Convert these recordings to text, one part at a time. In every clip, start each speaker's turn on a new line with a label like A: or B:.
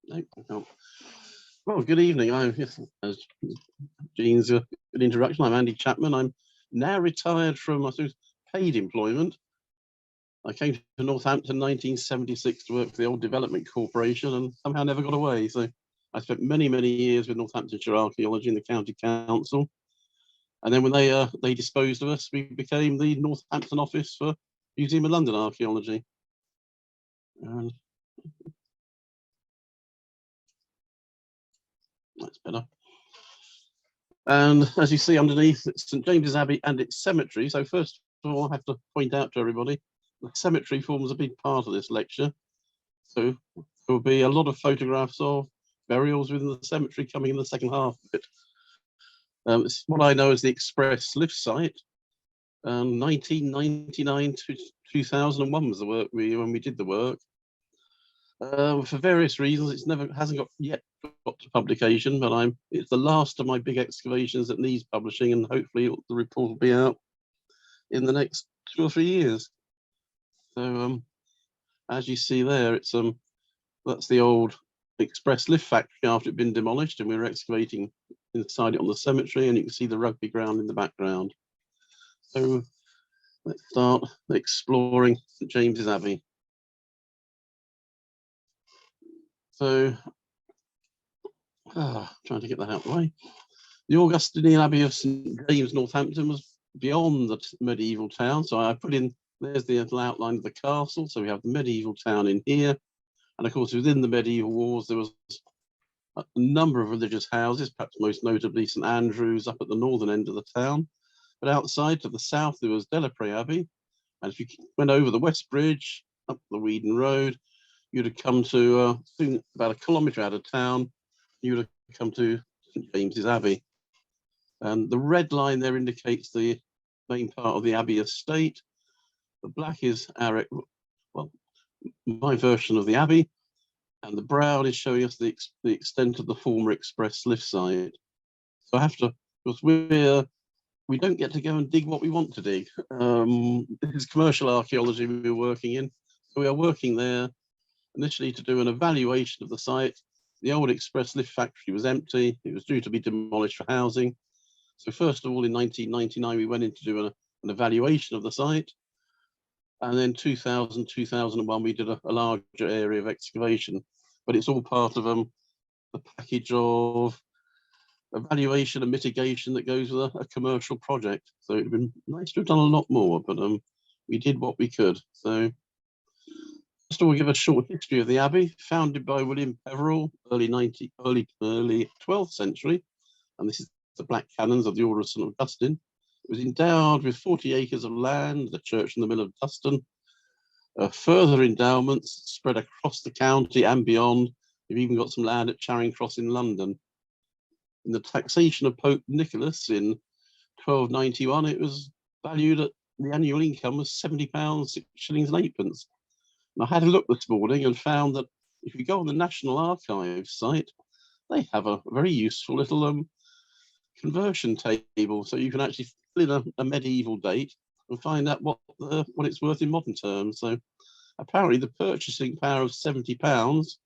A: No, no. Well, good evening. As Jean's good introduction, I'm Andy Chapman. I'm now retired from, I suppose, paid employment. I came to Northampton in 1976 to work for the old Development Corporation and somehow never got away. So I spent many, many years with Northamptonshire Archaeology in the County Council. And then when they disposed of us, we became the Northampton office for Museum of London Archaeology. And that's better. And as you see underneath, it's St James Abbey and its cemetery. So first of all, I have to point out to everybody, the cemetery forms a big part of this lecture. So there will be a lot of photographs of burials within the cemetery coming in the second half of it. It's what I know as the Express lift site. 1999 to 2001 was the work when we did the work. For various reasons, hasn't yet got to publication, but it's the last of my big excavations that needs publishing, and hopefully the report will be out in the next 2 or 3 years. So as you see there, it's that's the old Express lift factory after it'd been demolished, and we were excavating inside it on the cemetery, and you can see the rugby ground in the background. So let's start exploring St James's Abbey. So, trying to get that out of the way. The Augustinian Abbey of St James, Northampton, was beyond the medieval town. So I put in, there's the little outline of the castle. So we have the medieval town in here. And of course, within the medieval walls, there was a number of religious houses, perhaps most notably St Andrew's up at the northern end of the town. But outside to the south, there was Delapre Abbey. And if you went over the West Bridge, up the Weedon Road, you'd have come to, soon about 1 kilometre out of town, you would have come to St James's Abbey. And the red line there indicates the main part of the Abbey estate. The black is my version of the Abbey, and the brown is showing us the extent of the former Express lift site. So I have to, because we don't get to go and dig what we want to dig. This is commercial archaeology we're working in. So we are working there initially to do an evaluation of the site. The old Express lift factory was empty. It was due to be demolished for housing. So first of all, in 1999, we went in to do an evaluation of the site. And then 2000, 2001, we did a larger area of excavation. But it's all part of the package of evaluation and mitigation that goes with a commercial project. So it'd been nice to have done a lot more, but we did what we could. So first of all, we'll give a short history of the Abbey, founded by William Peveril, early 12th century. And this is the Black Canons of the Order of St Augustine. It was endowed with 40 acres of land, the church and the mill of Duston. Further endowments spread across the county and beyond. We've even got some land at Charing Cross in London. In the taxation of Pope Nicholas in 1291, it was valued at the annual income was £70, 6 shillings and 8pence. And I had a look this morning and found that if you go on the National Archives site, they have a very useful little conversion table, so you can actually fill in a medieval date and find out what it's worth in modern terms. So apparently the purchasing power of £70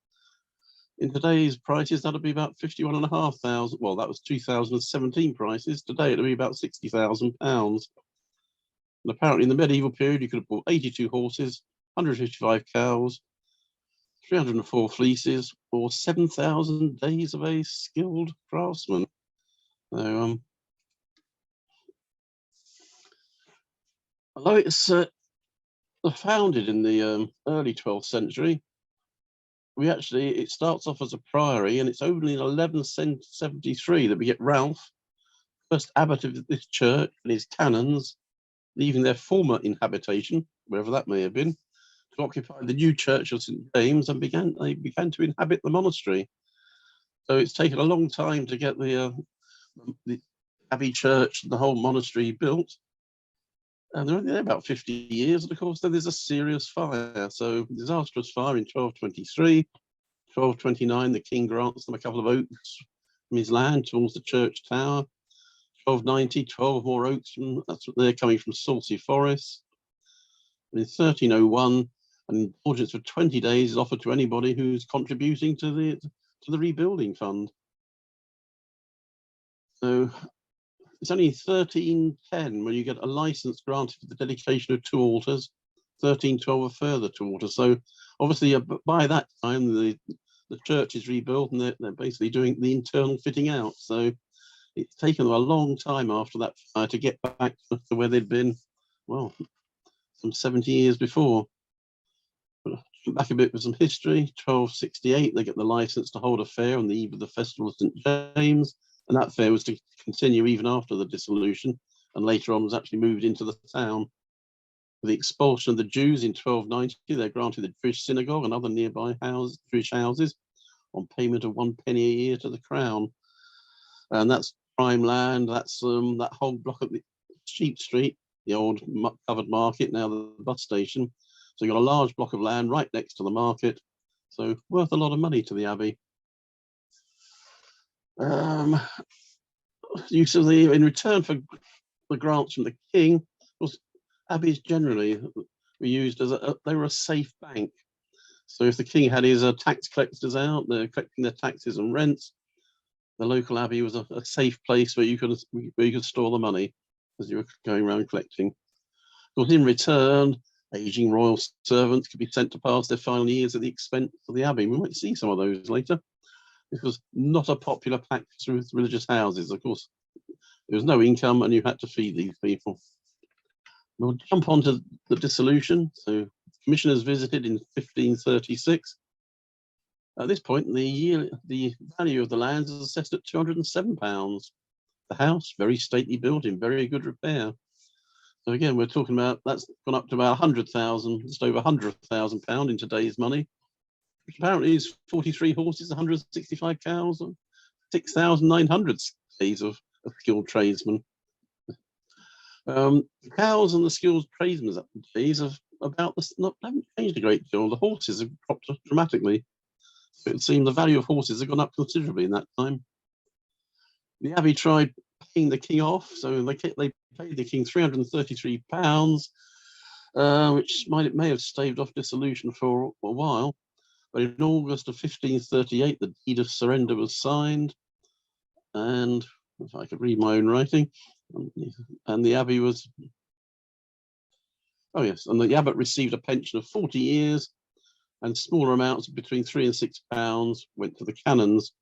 A: in today's prices, that'll be about 51,500. Well, that was 2017 prices. Today it'll be about £60,000. And apparently in the medieval period, you could have bought 82 horses, 155 cows, 304 fleeces, or 7,000 days of a skilled craftsman. So, although it's founded in the early 12th century, it starts off as a priory, and it's only in 1173 that we get Ralph, first abbot of this church, and his canons, leaving their former inhabitation, wherever that may have been, to occupy the new church of St James, and they began to inhabit the monastery. So it's taken a long time to get the Abbey Church and the whole monastery built. And they're only there about 50 years. And of course, then there's a serious fire. So disastrous fire in 1223, 1229, the king grants them a couple of oaks from his land towards the church tower. 1290, 12 more oaks, they're coming from Salsey Forest. And in 1301, An indulgence for 20 days is offered to anybody who's contributing to the rebuilding fund. So it's only 1310 when you get a license granted for the dedication of 2 altars, 1312 a further 2 altars. So obviously by that time the church is rebuilt and they're basically doing the internal fitting out. So it's taken them a long time after that fire to get back to where they'd been, well, some 70 years before. But back a bit with some history. 1268, they get the license to hold a fair on the eve of the festival of St James, and that fair was to continue even after the dissolution, and later on was actually moved into the town. With the expulsion of the Jews in 1290, they're granted the Jewish synagogue and other nearby Jewish houses on payment of 1 penny a year to the crown. And that's prime land. That's that whole block of the Sheep Street, the old covered market, now the bus station. So you've got a large block of land right next to the market, so worth a lot of money to the Abbey. Use of in return for the grants from the king, was abbeys generally were used as they were a safe bank. So if the king had his tax collectors out, they're collecting their taxes and rents, the local abbey was a safe place where you could store the money as you were going around collecting. Of course, in return, aging royal servants could be sent to pass their final years at the expense of the abbey. We might see some of those later. This was not a popular practice with religious houses. Of course, there was no income and you had to feed these people. We'll jump on to the dissolution. So commissioners visited in 1536. At this point, the value of the lands is assessed at £207. The house, very stately built, in very good repair. So again, we're talking about, that's gone up to about 100,000, just over £100,000 in today's money, which apparently is 43 horses, 165 cows, and 6,900 days of skilled tradesmen. Cows and the skilled tradesmen days have haven't changed a great deal. The horses have dropped dramatically. So it seems the value of horses have gone up considerably in that time. The abbey tried paying the king off, so they paid the king £333, which may have staved off dissolution for a while. But in August of 1538, the deed of surrender was signed, and if I could read my own writing, and the abbey was, oh yes, and the abbot received a pension of 40 years, and smaller amounts between £3 and £6 went to the canons.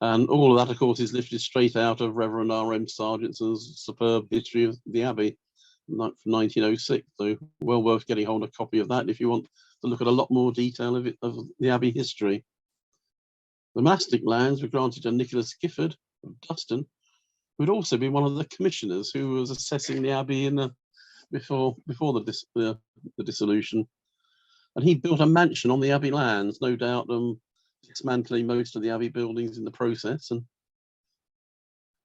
A: And all of that, of course, is lifted straight out of Reverend R.M. Sargent's superb history of the Abbey from 1906. So well worth getting hold of a copy of that if you want to look at a lot more detail of the Abbey history. The monastic lands were granted to Nicholas Gifford of Duston, who would also be one of the commissioners who was assessing the Abbey before the dissolution. And he built a mansion on the Abbey lands, no doubt dismantling most of the Abbey buildings in the process. And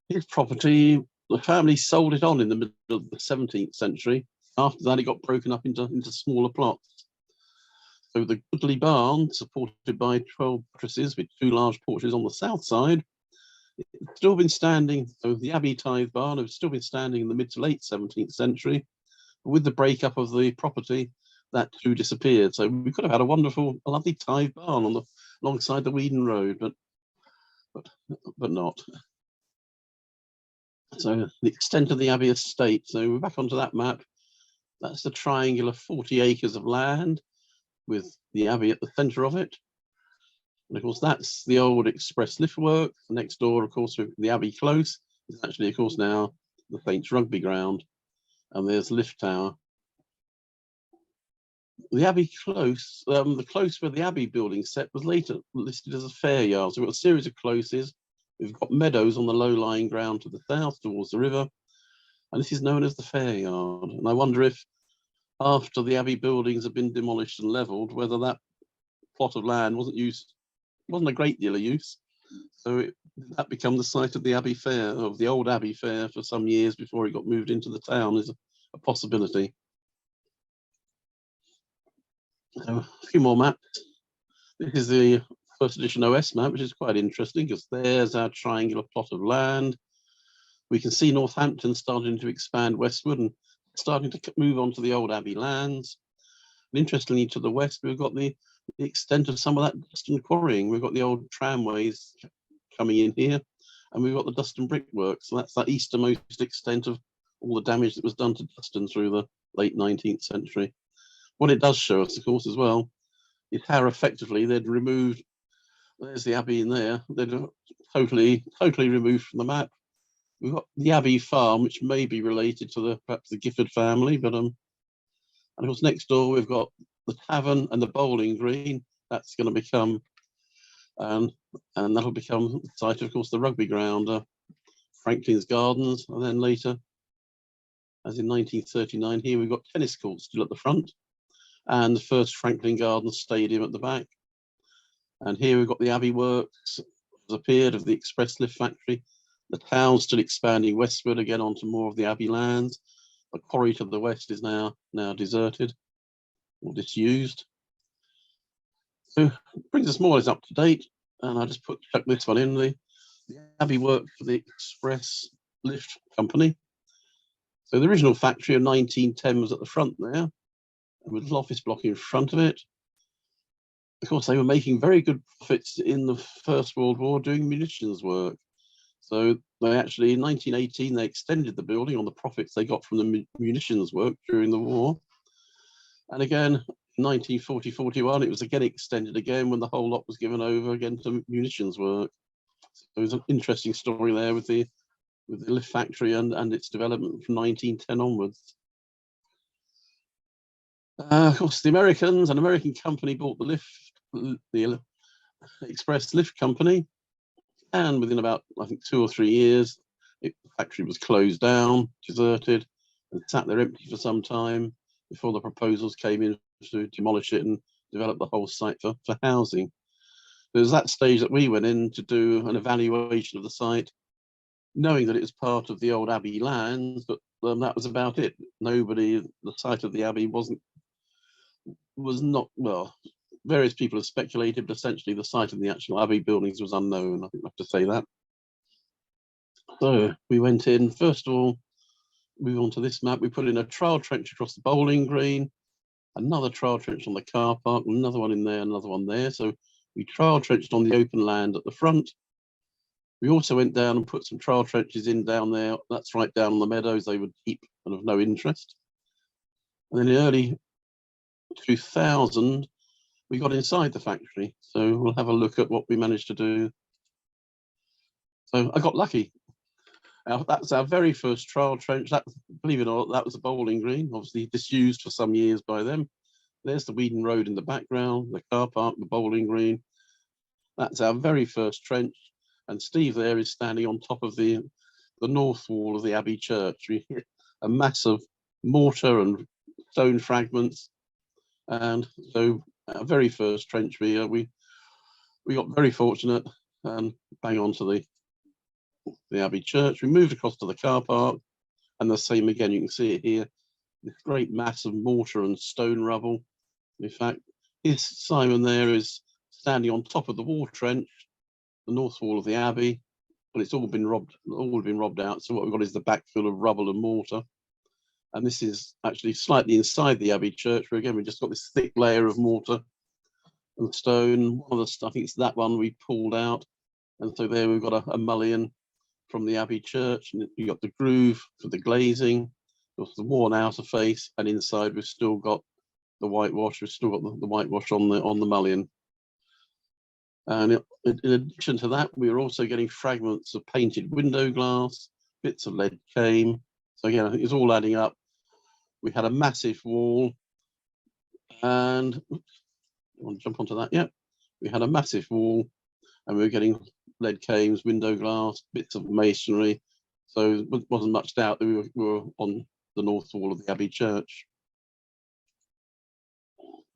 A: his property, the family sold it on in the middle of the 17th century. After that, it got broken up into smaller plots. So the goodly barn, supported by 12 buttresses with 2 large porches on the south side, it's still been standing. So the Abbey tithe barn has still been standing in the mid to late 17th century. But with the breakup of the property, that too disappeared. So we could have had a lovely tithe barn alongside the Weedon Road, but not. So the extent of the Abbey estate. So we're back onto that map. That's the triangular 40 acres of land with the Abbey at the centre of it. And of course, that's the old express lift work. Next door, of course, with the Abbey Close is actually, of course, now the Saints Rugby Ground. And there's Lift Tower. The Abbey Close, the close where the Abbey building set was later listed as a fair yard. So we've got a series of closes. We've got meadows on the low-lying ground to the south towards the river. And this is known as the fair yard. And I wonder if after the Abbey buildings have been demolished and levelled, whether that plot of land wasn't a great deal of use. So that became the site of the Abbey Fair, of the old Abbey Fair for some years before it got moved into the town, is a possibility. So a few more maps. This is the first edition OS map, which is quite interesting because there's our triangular plot of land. We can see Northampton starting to expand westward and starting to move on to the old Abbey lands. And interestingly, to the west, we've got the extent of some of that dust and quarrying. We've got the old tramways coming in here, and we've got the dust and brickwork. So that's that easternmost extent of all the damage that was done to Duston through the late 19th century. What it does show us, of course, as well, is how effectively they'd removed, there's the Abbey in there, they'd totally removed from the map. We've got the Abbey farm, which may be related to perhaps the Gifford family, but and of course next door we've got the tavern and the bowling green. That's going to become, and that'll become the site, of course, the rugby ground, Franklin's Gardens, and then later, as in 1939, here we've got tennis courts still at the front, and the first Franklin Gardens Stadium at the back. And here we've got the Abbey Works, has appeared, of the express lift factory. The town still expanding westward again onto more of the Abbey lands. The quarry to the west is now deserted or disused. So it brings us more or less up to date. And I just chuck this one in. The Abbey Works for the Express Lift Company. So the original factory of 1910 was at the front there, with a little office block in front of it. Of course, they were making very good profits in the First World War doing munitions work. So they actually, in 1918, they extended the building on the profits they got from the munitions work during the war. And again, in 1940-41, it was again extended again when the whole lot was given over again to munitions work. So there's an interesting story there with the lift factory and its development from 1910 onwards. Of course, an American company bought the Express Lift Company, and within about, I think, 2 or 3 years, the factory was closed down, deserted, and sat there empty for some time before the proposals came in to demolish it and develop the whole site for housing. It was that stage that we went in to do an evaluation of the site, knowing that it was part of the old Abbey lands, but that was about it. The site of the Abbey was not, well, various people have speculated, but essentially the site of the actual Abbey buildings was unknown. I think I have to say that. So we went in, first of all, move on to this map. We put in a trial trench across the bowling green, another trial trench on the car park, another one in there, another one there. So we trial trenched on the open land at the front. We also went down and put some trial trenches in down there. That's right down on the meadows. They were deep and of no interest. And then in early 2000, we got inside the factory. So we'll have a look at what we managed to do. So I got lucky. That's our very first trial trench. That, believe it or not, that was a bowling green, obviously disused for some years by them. There's the Weedon Road in the background, the car park, the bowling green. That's our very first trench. And Steve there is standing on top of the north wall of the Abbey Church. We hit a mass of mortar and stone fragments. And so our very first trench, we got very fortunate and bang onto the Abbey Church. We moved across to the car park, and the same again, you can see it here, this great mass of mortar and stone rubble. In fact, Simon there is standing on top of the wall trench, the north wall of the Abbey, but it's all been robbed out. So what we've got is the backfill of rubble and mortar. And this is actually slightly inside the Abbey Church, where again, we've just got this thick layer of mortar and stone. One of the stuff, I think it's that one we pulled out. And so there we've got a mullion from the Abbey Church, and you've got the groove for the glazing, the worn outer face, and inside we've still got the whitewash. We've still got the whitewash on the mullion. And in addition to that, we were also getting fragments of painted window glass, bits of lead came. So again, I think it's all adding up. We had a massive wall, and oops, I want to jump onto that. Yeah, we had a massive wall, and we were getting lead cames, window glass, bits of masonry. So it wasn't much doubt that we were on the north wall of the Abbey Church.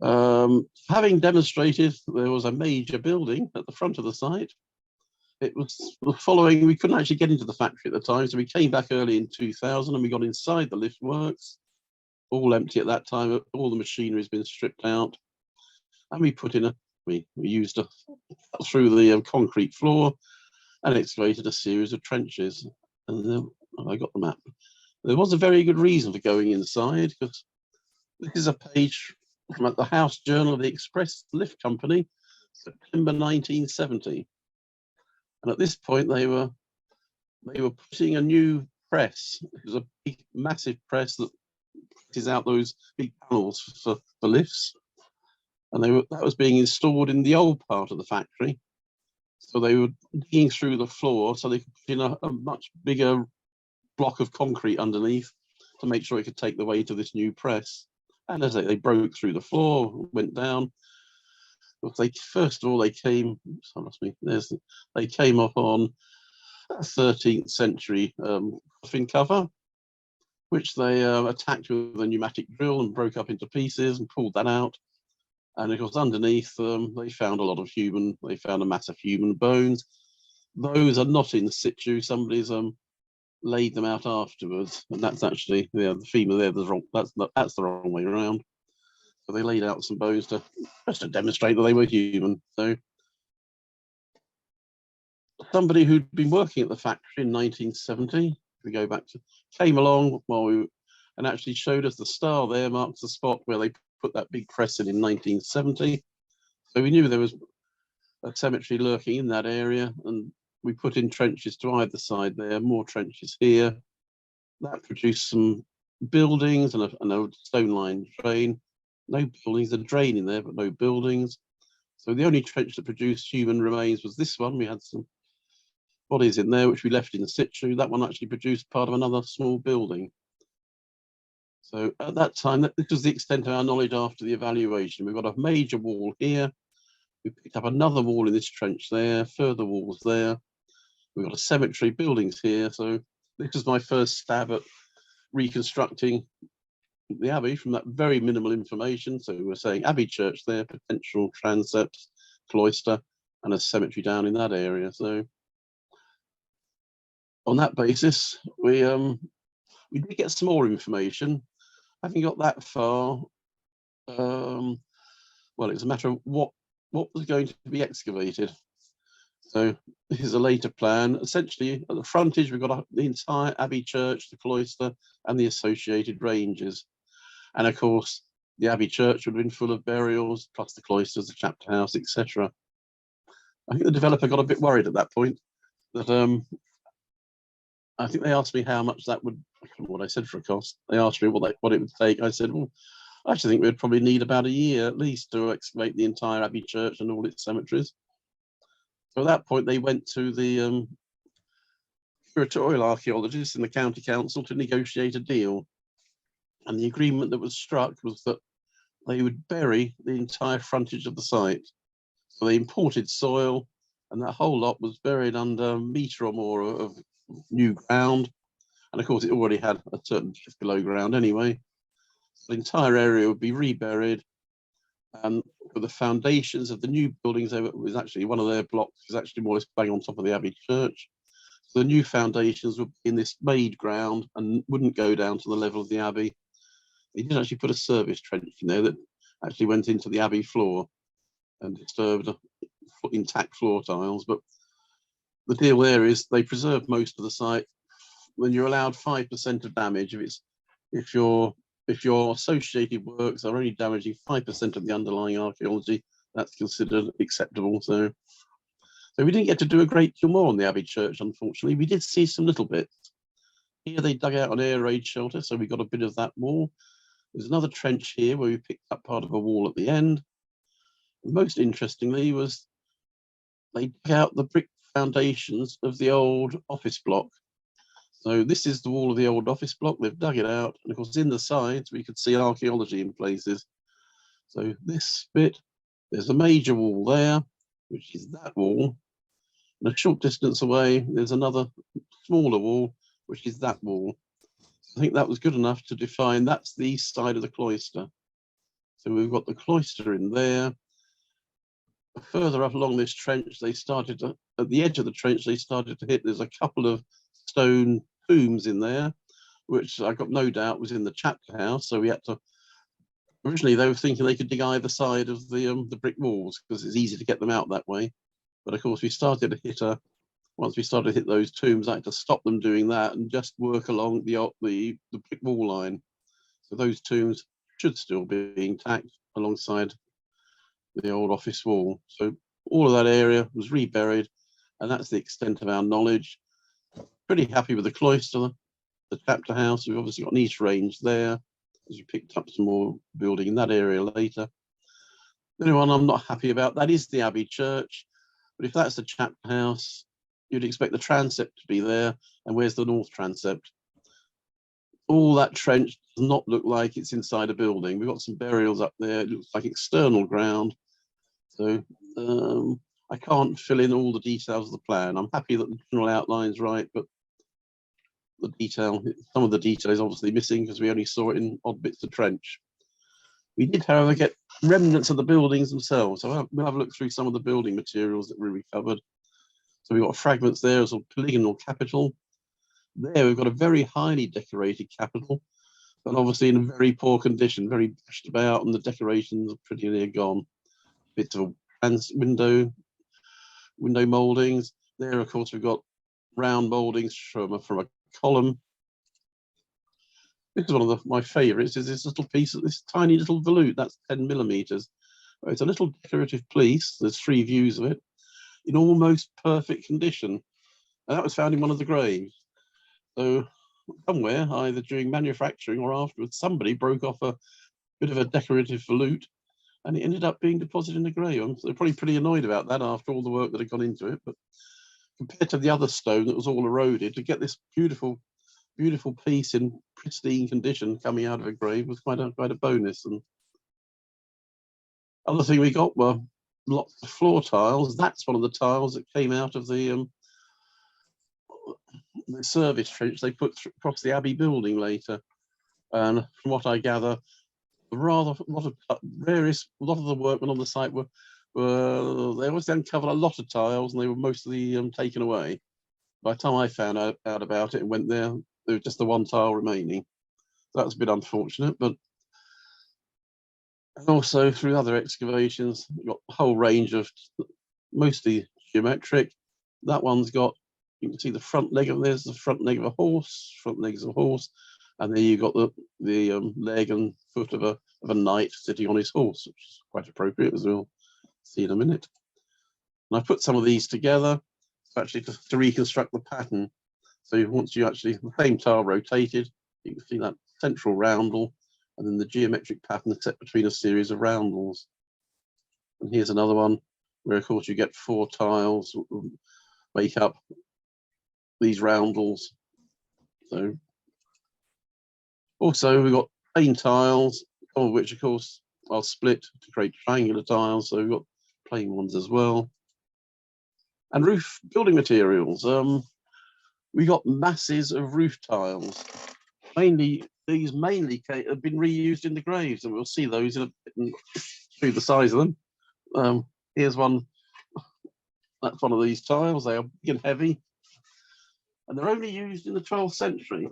A: Having demonstrated there was a major building at the front of the site, it was the following. We couldn't actually get into the factory at the time, so we came back early in 2000 and we got inside the lift works, all empty at that time. All the machinery has been stripped out, and we put in we used through the concrete floor and excavated a series of trenches. And I got the map. There was a very good reason for going inside, because this is a page from the House Journal of the Express Lift Company, September 1970. And at this point, they were putting a new press. It was a big, massive press that presses out those big panels for lifts. And that was being installed in the old part of the factory. So they were digging through the floor so they could put in a much bigger block of concrete underneath to make sure it could take the weight of this new press. And as they broke through the floor, went down. First of all, they came off on a 13th century coffin cover, which they attacked with a pneumatic drill and broke up into pieces and pulled that out. And of course, underneath they found a mass of human bones. Those are not in situ. Somebody's laid them out afterwards, and that's actually the femur there. That's the wrong way around. So they laid out some bones just to demonstrate that they were human. So somebody who'd been working at the factory in 1970, came along and actually showed us the star there marks the spot where they put that big press in 1970. So we knew there was a cemetery lurking in that area, and we put in trenches to either side there, more trenches here. That produced some buildings and a stone-lined drain. No buildings, a drain in there, but no buildings. So the only trench that produced human remains was this one. We had some bodies in there, which we left in situ. That one actually produced part of another small building. So at that time, this was the extent of our knowledge after the evaluation. We've got a major wall here. We picked up another wall in this trench there, further walls there. We've got a cemetery, buildings here. So this was my first stab at reconstructing the Abbey from that very minimal information. So we were saying Abbey Church there, potential transepts, cloister, and a cemetery down in that area. So on that basis, we did get some more information. Having got that far, well, it's a matter of what was going to be excavated. So this is a later plan. Essentially, at the frontage, we've got the entire Abbey Church, the cloister, and the associated ranges. And of course, the Abbey Church would have been full of burials, plus the cloisters, the chapter house, etc. I think the developer got a bit worried at that point. That I think they asked me how much that would, I can't remember what I said for a cost. They asked me what it would take. I said, well, I actually think we'd probably need about a year at least to excavate the entire Abbey Church and all its cemeteries. So at that point, they went to the curatorial archaeologists in the county council to negotiate a deal. And the agreement that was struck was that they would bury the entire frontage of the site. So they imported soil, and that whole lot was buried under a metre or more of new ground. And of course, it already had a certain depth below ground anyway. The entire area would be reburied. And for the foundations of the new buildings, it was actually one of their blocks, was actually more or less bang on top of the Abbey Church. So the new foundations would be in this made ground and wouldn't go down to the level of the Abbey. They did actually put a service trench in there that actually went into the Abbey floor and disturbed intact floor tiles. But the deal there is they preserve most of the site. When you're allowed 5% of damage, if your associated works are only damaging 5% of the underlying archaeology, that's considered acceptable. So we didn't get to do a great deal more on the Abbey Church, unfortunately. We did see some little bits. Here they dug out an air raid shelter, so we got a bit of that wall. There's another trench here where we picked up part of a wall at the end. Most interestingly was they dug out the brick foundations of the old office block. So this is the wall of the old office block. They've dug it out. And of course, in the sides, we could see archaeology in places. So this bit, there's a major wall there, which is that wall. And a short distance away, there's another smaller wall, which is that wall. I think that was good enough to define that's the east side of the cloister. So we've got the cloister in there. Further up along this trench, at the edge of the trench, they started to hit, there's a couple of stone tombs in there, which I got no doubt was in the chapter house. So we had to, originally they were thinking they could dig either side of the brick walls because it's easy to get them out that way. But of course we started to hit once we started to hit those tombs, I had to stop them doing that and just work along the brick wall line. So those tombs should still be intact alongside the old office wall. So all of that area was reburied, and that's the extent of our knowledge. Pretty happy with the cloister, the chapter house. We've obviously got an east range there, as we picked up some more building in that area later. The only one I'm not happy about, that is the Abbey Church. But if that's the chapter house, you'd expect the transept to be there. And where's the north transept? All that trench does not look like it's inside a building. We've got some burials up there. It looks like external ground. So I can't fill in all the details of the plan. I'm happy that the general outline's right, but the detail, some of the detail is obviously missing because we only saw it in odd bits of trench. We did, however, get remnants of the buildings themselves. So we'll have a look through some of the building materials that we recovered. So we've got fragments there as a polygonal capital. There we've got a very highly decorated capital, but obviously in a very poor condition, very bashed about, and the decorations are pretty near gone. Bits of window mouldings. There, of course, we've got round mouldings from a column. This is one of my favourites, is this little piece of this tiny little volute, that's 10 millimeters. It's a little decorative piece, there's 3 views of it, in almost perfect condition. And that was found in one of the graves. So somewhere, either during manufacturing or afterwards, somebody broke off a bit of a decorative volute, and it ended up being deposited in the grave. So they're probably pretty annoyed about that after all the work that had gone into it. But compared to the other stone that was all eroded, to get this beautiful piece in pristine condition coming out of a grave was quite a bonus. And other thing we got were lots of floor tiles. That's one of the tiles that came out of the service trench they put across the Abbey building later. And from what I gather, a lot of the workmen on the site were they always uncovered a lot of tiles, and they were mostly taken away. By the time I found out about it and went there was just the one tile remaining. That was a bit unfortunate, but and also through other excavations, we've got a whole range of mostly geometric. That one's got, you can see the front leg of, there's the front leg of a horse, front legs of a horse, and there you've got the leg and foot of a knight sitting on his horse, which is quite appropriate, as we'll see in a minute. And I put some of these together actually to reconstruct the pattern. So once you actually, the same tile rotated, you can see that central roundel, and then the geometric pattern set between a series of roundels. And here's another one where, of course, you get 4 tiles make up these roundels. So also we've got plain tiles, all of which, of course, are split to create triangular tiles. So we've got plain ones as well. And roof building materials. We got masses of roof tiles. These mainly have been reused in the graves, and we'll see those in a bit and show the size of them. Here's one. That's one of these tiles. They are big and heavy, and they're only used in the 12th century.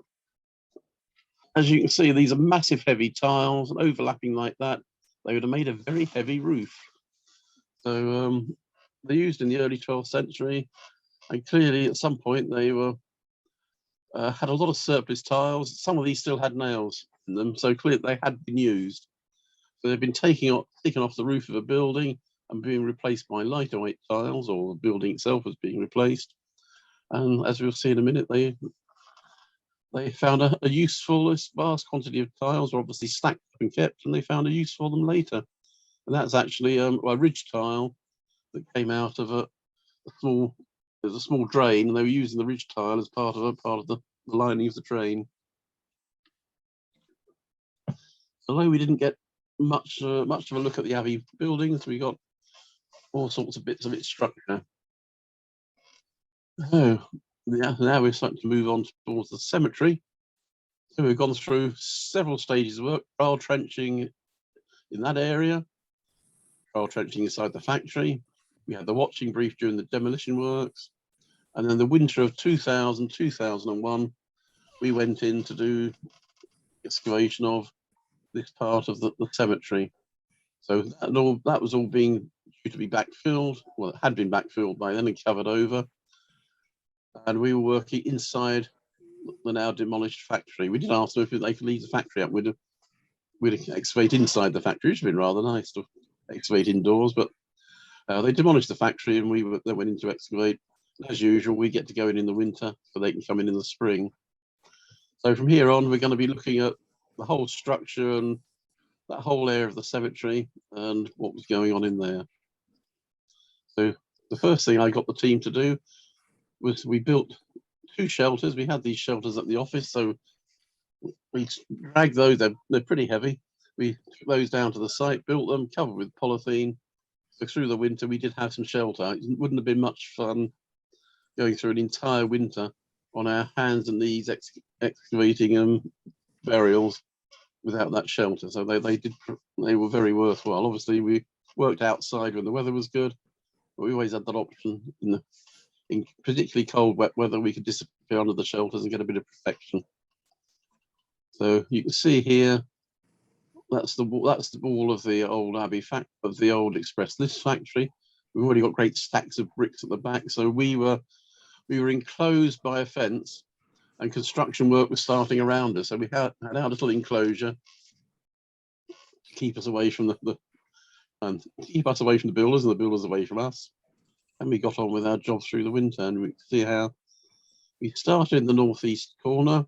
A: As you can see, these are massive, heavy tiles, and overlapping like that, they would have made a very heavy roof. So they're used in the early 12th century, and clearly at some point they were had a lot of surplus tiles. Some of these still had nails in them, so clearly they had been used. So they've been taken off the roof of a building and being replaced by lighter weight tiles, or the building itself was being replaced. And as we'll see in a minute, they found a useful, vast quantity of tiles were obviously stacked up and kept, and they found a use for them later. And that's actually a ridge tile that came out of there's a small drain, and they were using the ridge tile as part of the lining of the drain. Although we didn't get much of a look at the Abbey buildings, we got all sorts of bits of its structure. Oh, yeah, now we're starting to move on towards the cemetery. So we've gone through several stages of work: trial trenching in that area, trial trenching inside the factory. We had the watching brief during the demolition works. And then the winter of 2001, we went in to do excavation of this part of the cemetery. So that was all being due to be backfilled. Well, it had been backfilled by then and covered over. And we were working inside the now demolished factory. We did ask them if they could leave the factory up. We'd we'd excavate inside the factory, which would have been rather nice to excavate indoors, but they demolished the factory and we then went in to excavate. As usual, we get to go in the winter, so they can come in the spring. So from here on, we're going to be looking at the whole structure and that whole area of the cemetery and what was going on in there. So the first thing I got the team to do was we built 2 shelters. We had these shelters at the office, so we dragged those. They're pretty heavy. We took those down to the site, built them, covered with polythene. So through the winter, we did have some shelter. It wouldn't have been much fun going through an entire winter on our hands and knees excavating burials without that shelter. So they were very worthwhile. Obviously, we worked outside when the weather was good, but we always had that option in particularly cold, wet weather. We could disappear under the shelters and get a bit of protection. So you can see here, that's the wall of the old Abbey of the old express lift factory. We've already got great stacks of bricks at the back. So we were enclosed by a fence, and construction work was starting around us. So we had our little enclosure to keep us away from the builders, and the builders away from us. And we got on with our jobs through the winter. And we can see how we started in the northeast corner,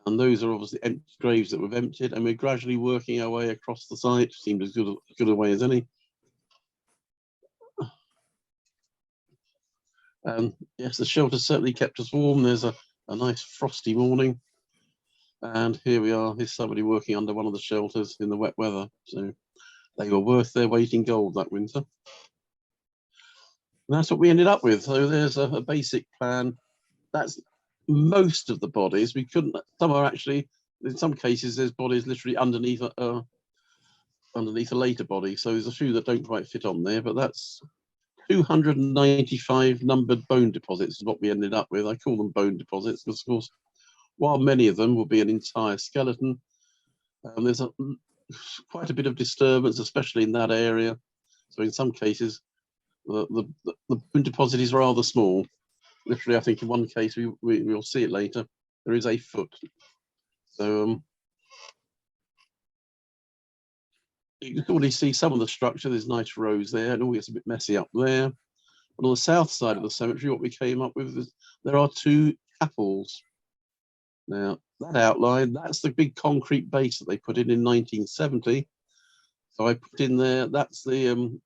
A: and those are obviously empty graves that we've emptied, and we're gradually working our way across the site. Seemed as good a way as any. And yes, the shelter certainly kept us warm. There's a nice frosty morning, and here we are. Here's somebody working under one of the shelters in the wet weather. So they were worth their weight in gold that winter. And that's what we ended up with. So there's a basic plan. That's most of the bodies. We couldn't. Some are actually, in some cases, there's bodies literally underneath a later body. So there's a few that don't quite fit on there, but that's 295 numbered bone deposits is what we ended up with. I call them bone deposits because, of course, while many of them will be an entire skeleton, there's quite a bit of disturbance, especially in that area. So in some cases, the bone deposit is rather small. Literally, I think in one case, we'll see it later, there is a foot. So you can already see some of the structure. There's nice rows there. It all gets a bit messy up there. But on the south side of the cemetery, what we came up with is there are 2 chapels. Now, that outline, that's the big concrete base that they put in 1970. So I put in there, that's the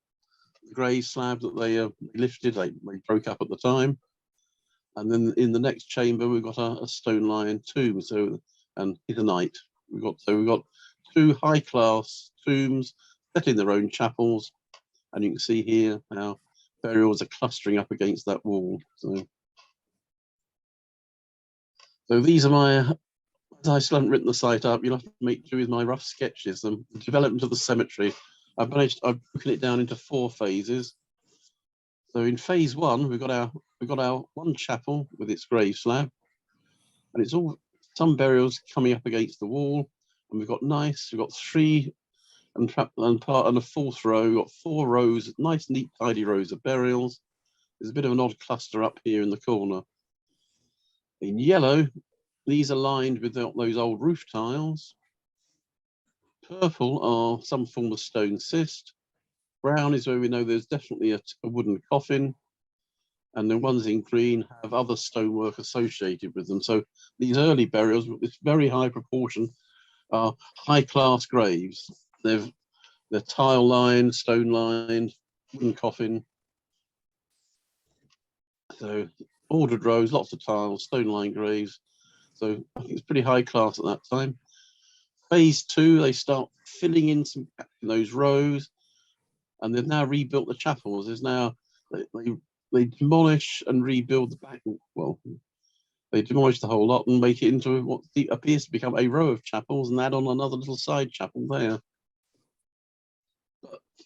A: grey slab that they lifted, they broke up at the time. And then in the next chamber, we've got a stone-lined tomb, and Hittite. We've got 2 high-class tombs set in their own chapels, and you can see here how burials are clustering up against that wall. So these are my, as I still haven't written the site up, you'll have to make do with my rough sketches. The development of the cemetery, I've broken it down into 4 phases. So in phase 1, we've got our one chapel with its grave slab, and it's all some burials coming up against the wall, and we've got 3 and a 4th row. We've got 4 rows, nice, neat, tidy rows of burials. There's a bit of an odd cluster up here in the corner. In yellow, these are lined with those old roof tiles. Purple are some form of stone cyst. Brown is where we know there's definitely a wooden coffin. And the ones in green have other stonework associated with them. So these early burials, with this very high proportion, are high-class graves. They're tile-lined, stone-lined, wooden coffin. So ordered rows, lots of tiles, stone-lined graves. So I think it's pretty high class at that time. Phase 2, they start filling in some gaps in those rows, and they've now rebuilt the chapels. There's now they demolish and rebuild the back. Well, they demolish the whole lot and make it into what appears to become a row of chapels, and add on another little side chapel there.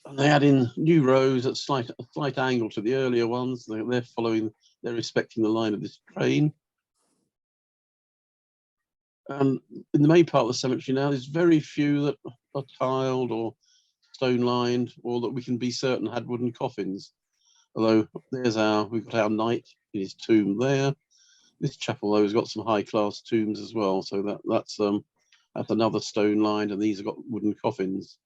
A: And they add in new rows at a slight angle to the earlier ones. They're respecting the line of this train. And in the main part of the cemetery now, there's very few that are tiled or stone-lined, or that we can be certain had wooden coffins. Although we've got our knight in his tomb there. This chapel, though, has got some high-class tombs as well. So that's That's another stone lined, and these have got wooden coffins.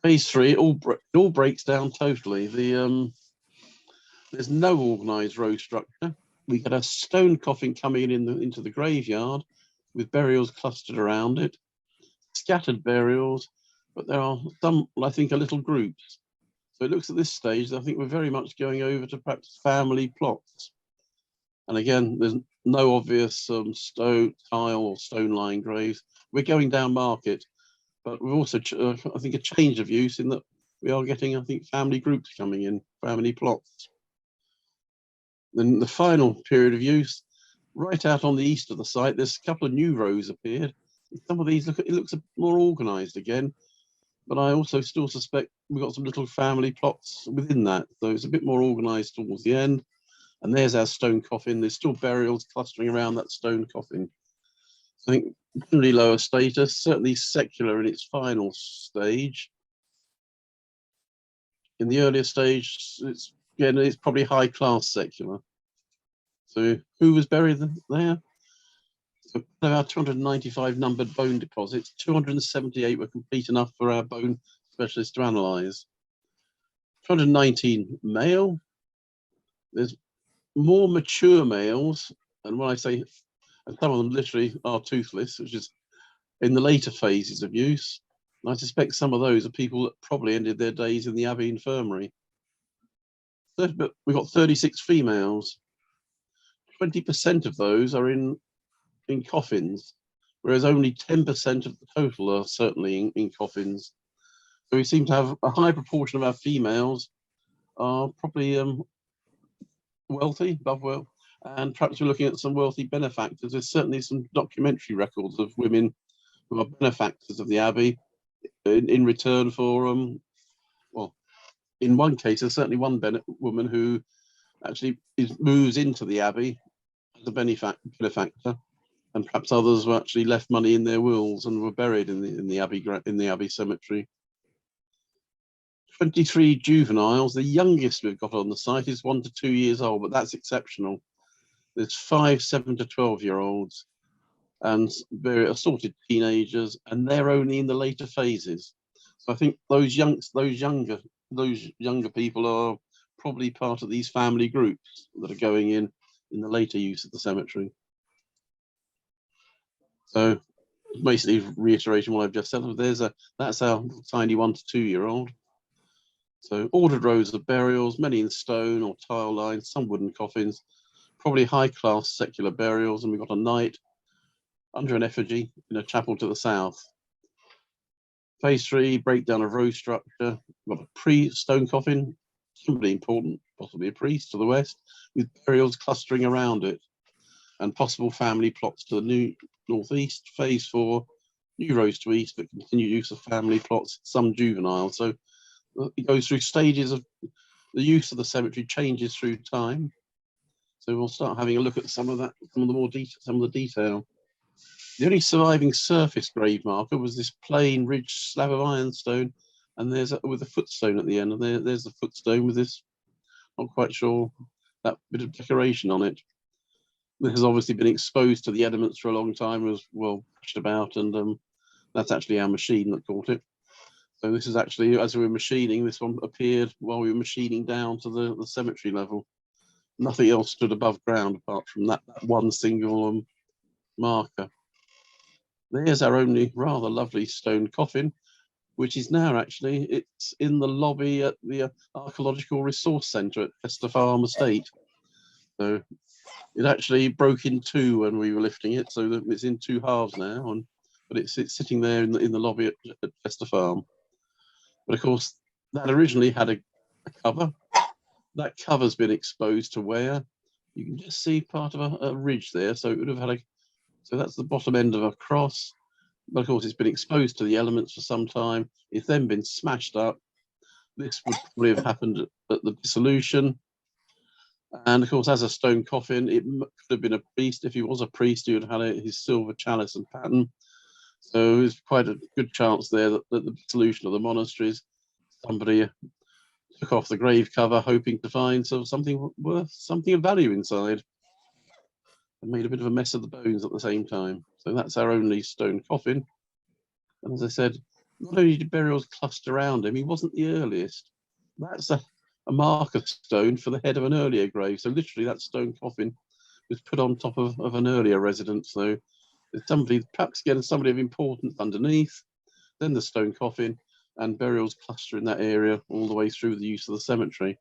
A: Phase 3, it all breaks down totally. There's no organised row structure. We get a stone coffin coming into the graveyard with burials clustered around it, scattered burials, but there are some, I think, are little groups. So it looks at this stage, I think we're very much going over to perhaps family plots. And again, there's no obvious stone, tile or stone lined graves. We're going down market, but we've also, I think, a change of use in that we are getting, I think, family groups coming in, family plots. Then the final period of use, right out on the east of the site, there's a couple of new rows appeared. Some of these it looks more organised again, but I also still suspect we've got some little family plots within that. So it's a bit more organised towards the end. And there's our stone coffin. There's still burials clustering around that stone coffin. I think generally lower status, certainly secular in its final stage. In the earlier stage, it's probably high class secular. So who was buried there? So about 295 numbered bone deposits. 278 were complete enough for our bone specialist to analyse. 219 male. There's more mature males, and when I say, and some of them literally are toothless, which is in the later phases of use. And I suspect some of those are people that probably ended their days in the Abbey infirmary. But we've got 36 females. 20% of those are in coffins, whereas only 10% of the total are certainly in coffins. So we seem to have a high proportion of our females are probably wealthy, above well, and perhaps we're looking at some wealthy benefactors. There's certainly some documentary records of women who are benefactors of the Abbey in return for, well, in one case, there's certainly one woman who actually moves into the Abbey as a benefactor, and perhaps others were actually left money in their wills and were buried in the Abbey cemetery. 23 juveniles. The youngest we've got on the site is 1 to 2 years old, but that's exceptional. There's 5 7 to 12-year-olds and very assorted teenagers, and they're only in the later phases. So I think those younger people are probably part of these family groups that are going in the later use of the cemetery. So basically reiterating what I've just said, that's our tiny 1 to 2-year-old. So ordered rows of burials, many in stone or tile lines, some wooden coffins, probably high class secular burials, and we've got a knight under an effigy in a chapel to the south. Phase 3, breakdown of row structure. We've got a stone coffin, somebody important, possibly a priest to the west, with burials clustering around it, and possible family plots to the new northeast. Phase 4, new rows to east, but continued use of family plots, some juvenile. So it goes through stages of the use of the cemetery, changes through time. So we'll start having a look at some of the detail. The only surviving surface grave marker was this plain ridged slab of ironstone, and there's with a footstone at the end, and there's the footstone with this, not quite sure, that bit of decoration on it. This has obviously been exposed to the elements for a long time, was well pushed about, and that's actually our machine that caught it. So this is actually, as we were machining, this one appeared while we were machining down to the cemetery level. Nothing else stood above ground apart from that one single marker. There's our only rather lovely stone coffin, which is now it's in the lobby at the Archaeological Resource Centre at Chester Farm Estate. So it actually broke in two when we were lifting it, so it's in two halves now, but it's sitting there in the lobby at Chester Farm. But of course, that originally had a cover. That cover's been exposed to wear. You can just see part of a ridge there, so it would have had so that's the bottom end of a cross. But of course, it's been exposed to the elements for some time. It's then been smashed up. This would probably have happened at the dissolution. And of course, as a stone coffin, it could have been a priest. If he was a priest, he would have had his silver chalice and pattern. So there's quite a good chance there that the dissolution of the monasteries, somebody took off the grave cover, hoping to find something of value inside. and made a bit of a mess of the bones at the same time. So that's our only stone coffin. And as I said, not only did burials cluster around him, he wasn't the earliest. That's a marker stone for the head of an earlier grave. So literally that stone coffin was put on top of an earlier residence. So there's somebody, perhaps again, somebody of importance underneath, then the stone coffin, and burials cluster in that area all the way through the use of the cemetery.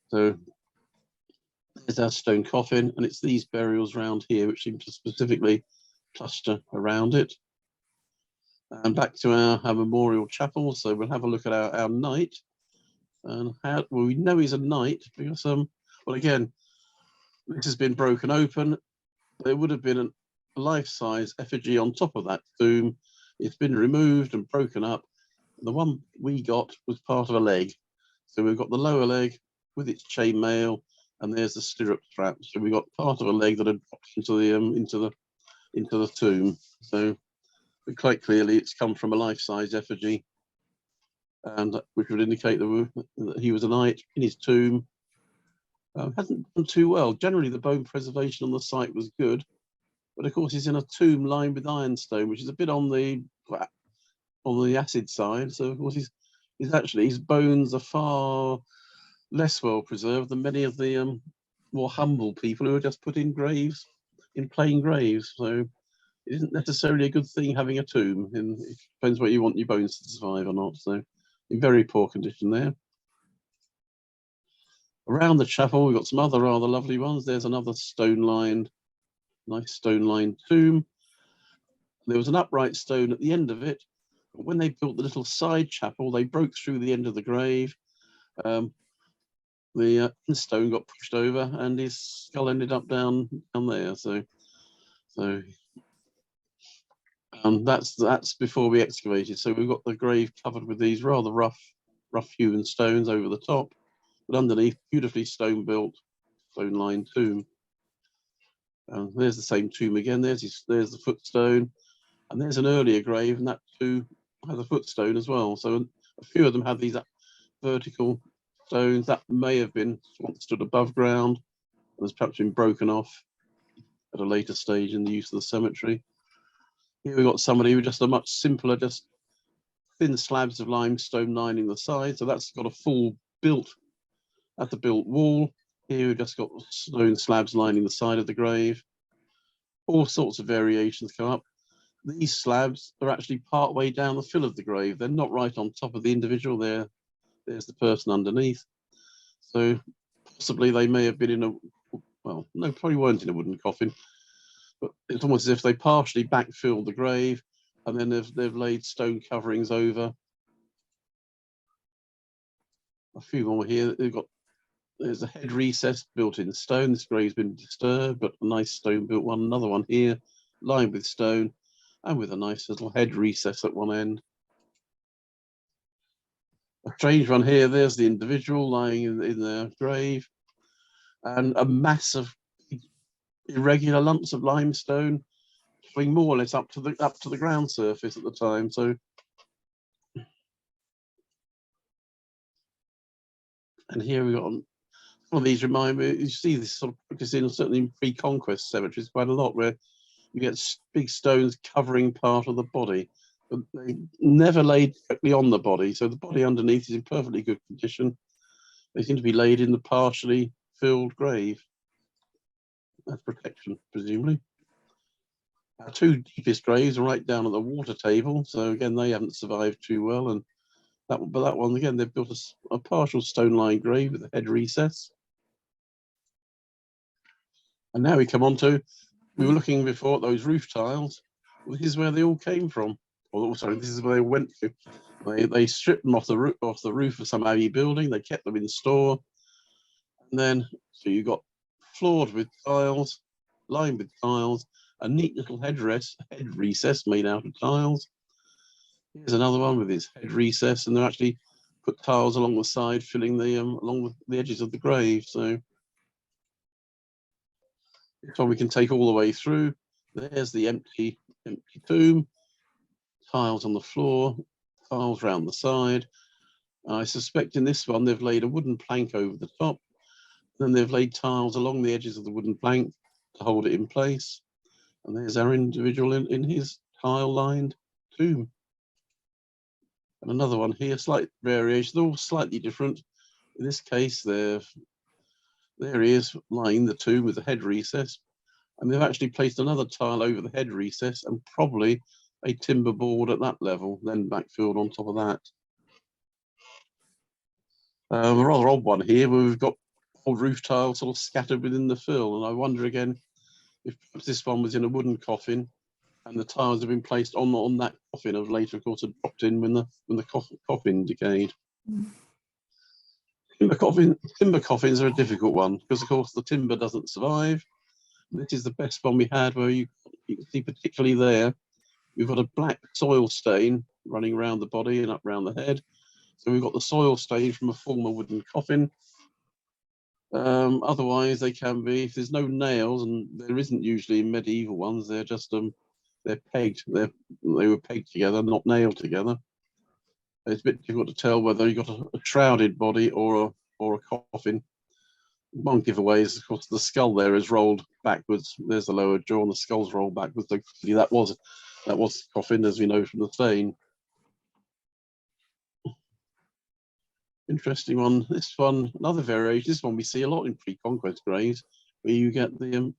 A: So there's our stone coffin, and it's these burials around here which seem to specifically cluster around it. And back to our memorial chapel. So we'll have a look at our knight, and how well we know he's a knight because well, again, this has been broken open. There would have been a life-size effigy on top of that tomb. It's been removed and broken up. The one we got was part of a leg. So we've got the lower leg with its chainmail, and there's the stirrup strap. So we got part of a leg that had dropped into the tomb. So quite clearly, it's come from a life-size effigy, and which would indicate that he was a knight in his tomb. Hasn't done too well. Generally, the bone preservation on the site was good, but of course, he's in a tomb lined with ironstone, which is a bit on the acid side. So of course, his bones are far less well preserved than many of the more humble people who are just put in graves, in plain graves. So it isn't necessarily a good thing having a tomb. It depends what you want your bones to survive or not. So in very poor condition there. Around the chapel, we've got some other rather lovely ones. There's another nice stone-lined tomb. There was an upright stone at the end of it. But when they built the little side chapel, they broke through the end of the grave. The stone got pushed over, and his skull ended up down there. So that's before we excavated. So we've got the grave covered with these rather rough hewn stones over the top, but underneath, beautifully stone-built, stone-lined tomb. There's the same tomb again. There's the footstone, and there's an earlier grave, and that too has a footstone as well. So a few of them have these vertical stones that may have been once stood above ground, and has perhaps been broken off at a later stage in the use of the cemetery. Here we've got somebody with just a much simpler, just thin slabs of limestone lining the side. So that's got a full built wall. Here we've just got stone slabs lining the side of the grave. All sorts of variations come up. These slabs are actually part way down the fill of the grave. They're not right on top of the individual. There's the person underneath. So possibly they may have been in well, no, probably weren't in a wooden coffin, but it's almost as if they partially backfilled the grave, and then they've laid stone coverings over. A few more here. There's a head recess built in stone. This grave's been disturbed, but a nice stone built one. Another one here, lined with stone, and with a nice little head recess at one end. A strange one here. There's the individual lying in their grave, and a mass of irregular lumps of limestone, going more or less up to the ground surface at the time. So, and here we got one of these remind me. You see this sort of practice in certainly in pre-conquest cemeteries quite a lot, where you get big stones covering part of the body, but they never laid directly on the body. So the body underneath is in perfectly good condition. They seem to be laid in the partially filled grave. That's protection, presumably. Our two deepest graves are right down at the water table. So again, they haven't survived too well. And that one again, they've built a partial stone-lined grave with a head recess. And now we come on to, we were looking before at those roof tiles. Well, this is where they all came from. Or sorry, this is where they went to. They stripped them off the roof of some abbey building. They kept them in store. And then, so you got floored with tiles, lined with tiles, a neat little head recess made out of tiles. Here's another one with its head recess, and they're actually put tiles along the side, filling along the edges of the grave. So this one we can take all the way through. There's the empty tomb, tiles on the floor, tiles round the side. I suspect in this one they've laid a wooden plank over the top. Then they've laid tiles along the edges of the wooden plank to hold it in place. And there's our individual in his tile-lined tomb. And another one here, slight variation, they're all slightly different. In this case, there he is lying the tomb with the head recess. And they've actually placed another tile over the head recess and probably a timber board at that level, then backfilled on top of that. A rather odd one here where we've got old roof tiles sort of scattered within the fill. And I wonder again if this one was in a wooden coffin and the tiles have been placed on that coffin, of later, of course, had dropped in when the coffin decayed. Timber coffins are a difficult one because, of course, the timber doesn't survive. This is the best one we had, where you can see particularly there, we've got a black soil stain running around the body and up around the head. So we've got the soil stain from a former wooden coffin. Otherwise, they can be, if there's no nails, and there isn't usually in medieval ones, they're just they're pegged. They were pegged together, not nailed together. It's a bit difficult to tell whether you've got a shrouded body or a coffin. One giveaway is, of course, the skull there is rolled backwards. There's the lower jaw, and the skull's rolled backwards. So that was the coffin, as we know from the stain. Interesting one. This one, another variation. This one we see a lot in pre-conquest graves, where you get the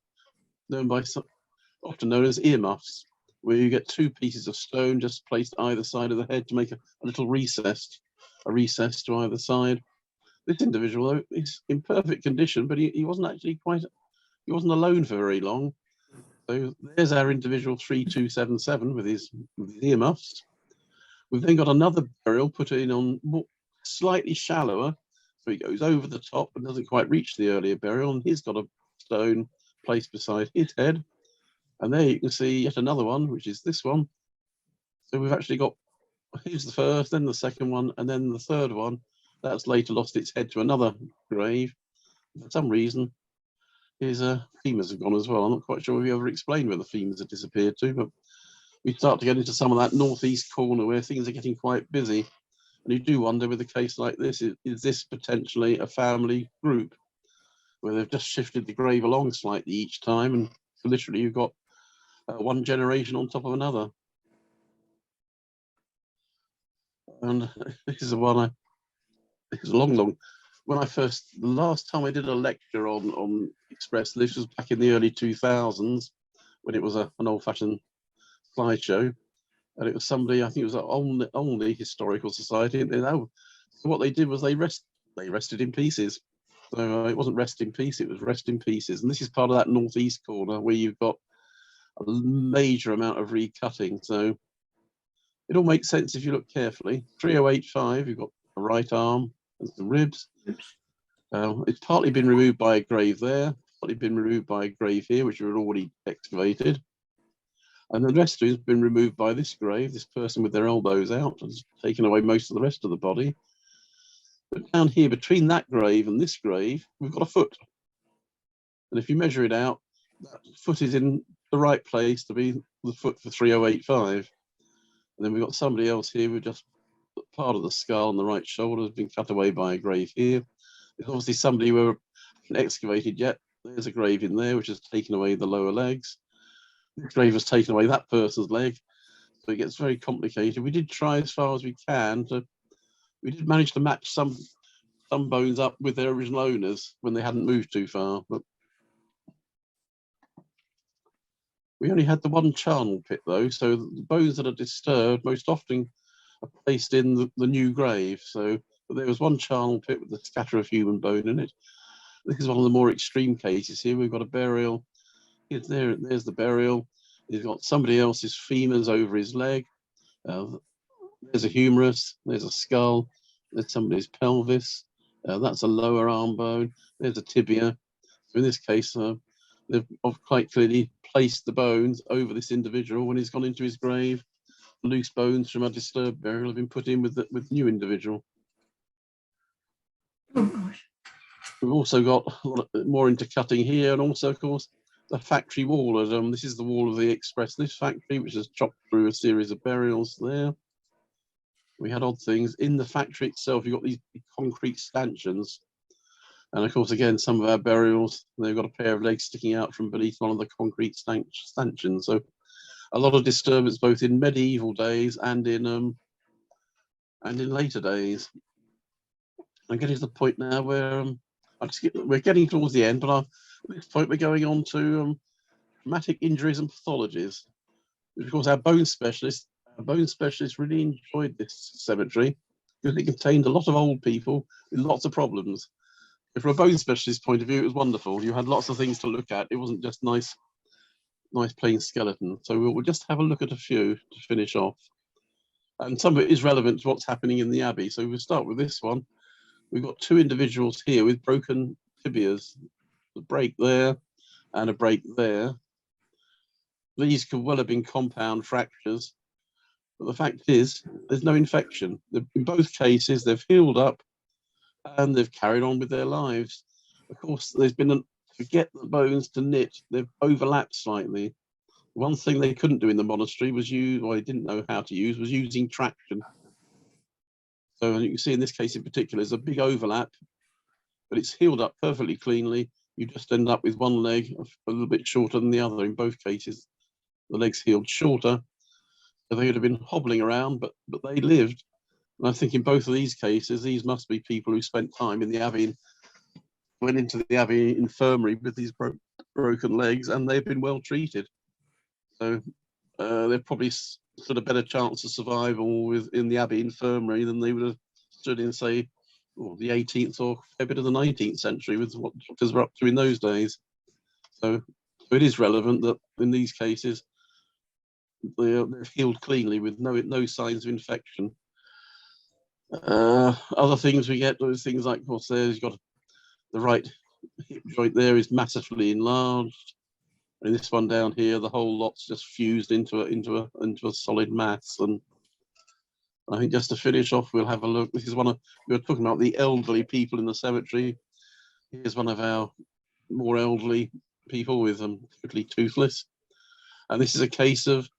A: often known as earmuffs, where you get two pieces of stone just placed either side of the head to make a little recess to either side. This individual, though, is in perfect condition, but he wasn't actually he wasn't alone for very long. So there's our individual 3277 with his earmuffs. We've then got another burial put in on slightly shallower, so he goes over the top and doesn't quite reach the earlier burial, and he's got a stone placed beside his head. And there you can see yet another one, which is this one. So we've actually got, here's the first, then the second one, and then the third one. That's later lost its head to another grave. For some reason, his femurs have gone as well. I'm not quite sure if we ever explained where the femurs have disappeared to, but we start to get into some of that northeast corner where things are getting quite busy. And you do wonder, with a case like this, is this potentially a family group where they've just shifted the grave along slightly each time, and literally you've got one generation on top of another. And this is the one it's long. When the last time I did a lecture on express lifts was back in the early 2000s, when it was an old-fashioned slideshow, and it was somebody, I think it was only Historical Society. And so what they did was they rested in pieces. So it wasn't rest in peace, it was rest in pieces. And this is part of that northeast corner where you've got a major amount of recutting. So it all makes sense if you look carefully. 3085, you've got a right arm and some ribs. It's partly been removed by a grave there, partly been removed by a grave here, which were already excavated. And the rest has been removed by this grave. This person with their elbows out has taken away most of the rest of the body. But down here, between that grave and this grave, we've got a foot. And if you measure it out, that foot is in the right place to be the foot for 3085. And then we've got somebody else here with just part of the skull and the right shoulder has been cut away by a grave here. There's obviously somebody who hasn't excavated yet. There's a grave in there which has taken away the lower legs. The grave has taken away that person's leg. So it gets very complicated. We did try as far as we can we did manage to match some bones up with their original owners when they hadn't moved too far. But we only had the one charnel pit though, so the bones that are disturbed most often are placed in the new grave. So there was one charnel pit with a scatter of human bone in it. This is one of the more extreme cases here. We've got a burial. There's the burial. He's got somebody else's femurs over his leg. There's a humerus. There's a skull. There's somebody's pelvis. That's a lower arm bone. There's a tibia. So in this case, they've quite clearly placed the bones over this individual when he's gone into his grave. Loose bones from a disturbed burial have been put in with the new individual.
B: Oh gosh.
A: We've also got a lot more intercutting here, and also, of course, the factory wall. This is the wall of the express lift factory, which has chopped through a series of burials there. We had odd things in the factory itself. You've got these concrete stanchions, And of course, again, some of our burials, they've got a pair of legs sticking out from beneath one of the concrete stanchions. So a lot of disturbance both in medieval days and in later days. I'm getting to the point now where we're getting towards the end, but at this point we're going on to traumatic injuries and pathologies. Of course, our bone specialists really enjoyed this cemetery because it contained a lot of old people with lots of problems. From a bone specialist point of view, it was wonderful. You had lots of things to look at. It wasn't just nice plain skeleton. So we'll just have a look at a few to finish off. And some of it is relevant to what's happening in the Abbey. So we'll start with this one. We've got two individuals here with broken tibias, a break there and a break there. These could well have been compound fractures, but the fact is there's no infection. In both cases, they've healed up and they've carried on with their lives. Of course, there's been to get the bones to knit, they've overlapped slightly. One thing they couldn't do in the monastery was they didn't know how to use, was using traction. So you can see in this case in particular, there's a big overlap, but it's healed up perfectly cleanly. You just end up with one leg a little bit shorter than the other. In both cases, the legs healed shorter, so they would have been hobbling around, but they lived. And I think in both of these cases, these must be people who spent time in the Abbey, went into the Abbey infirmary with these broken legs, and they've been well treated. So they've probably stood a better chance of survival in the Abbey infirmary than they would have stood in, say, the 18th or a bit of the 19th century with what doctors were up to in those days. So it is relevant that in these cases, they're healed cleanly with no signs of infection. Other things we get, those things like, of course, you've got the right hip joint there is massively enlarged. And this one down here, the whole lot's just fused into a solid mass. And I think just to finish off, we'll have a look. This is we were talking about the elderly people in the cemetery. Here's one of our more elderly people with totally toothless. And this is a case of,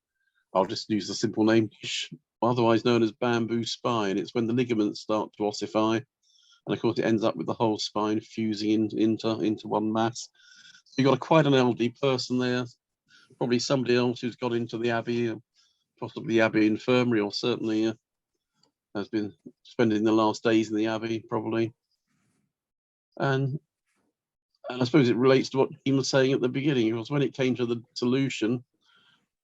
A: I'll just use the simple name, otherwise known as bamboo spine. It's when the ligaments start to ossify. And of course, it ends up with the whole spine fusing into one mass. So you've got quite an elderly person there, probably somebody else who's got into the Abbey, possibly the Abbey infirmary, or certainly has been spending the last days in the Abbey, probably. And I suppose it relates to what Dean was saying at the beginning, because when it came to the solution,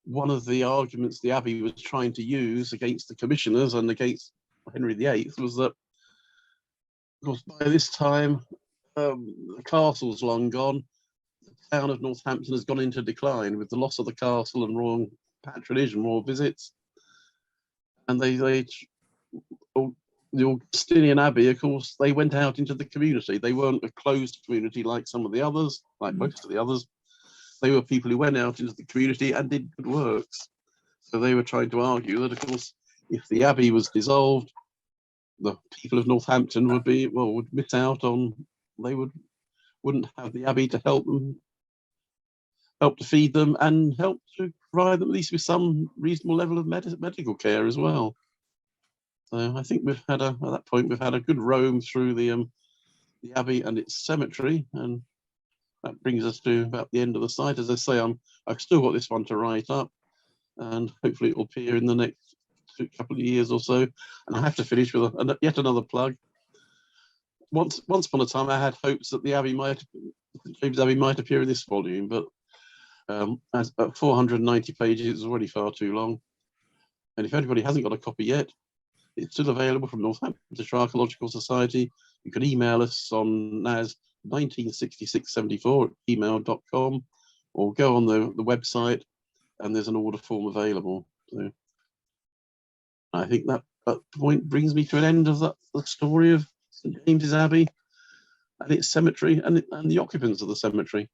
A: one of the arguments the Abbey was trying to use against the commissioners and against Henry VIII was that, of course, by this time, the castle's long gone. The town of Northampton has gone into decline with the loss of the castle and royal patronage and royal visits. And the Augustinian Abbey, of course, they went out into the community. They weren't a closed community like some of the others, like most of the others. They were people who went out into the community and did good works. So they were trying to argue that, of course, if the Abbey was dissolved, the people of Northampton would miss out on, they wouldn't have the Abbey to help to feed them and help to provide them at least with some reasonable level of medical care as well. So I think at that point we've had a good roam through the Abbey and its cemetery, and that brings us to about the end of the site. As I say, I've still got this one to write up, and hopefully it will appear in the next couple of years or so. And I have to finish with yet another plug. Once upon a time, I had hopes that the James Abbey might appear in this volume, but at 490 pages, it's already far too long. And if anybody hasn't got a copy yet, it's still available from Northampton Archaeological Society. You can email us on nas196674@gmail.com, or go on the website, and there's an order form available. So I think that point brings me to an end of the story of St James's Abbey and its cemetery and the occupants of the cemetery.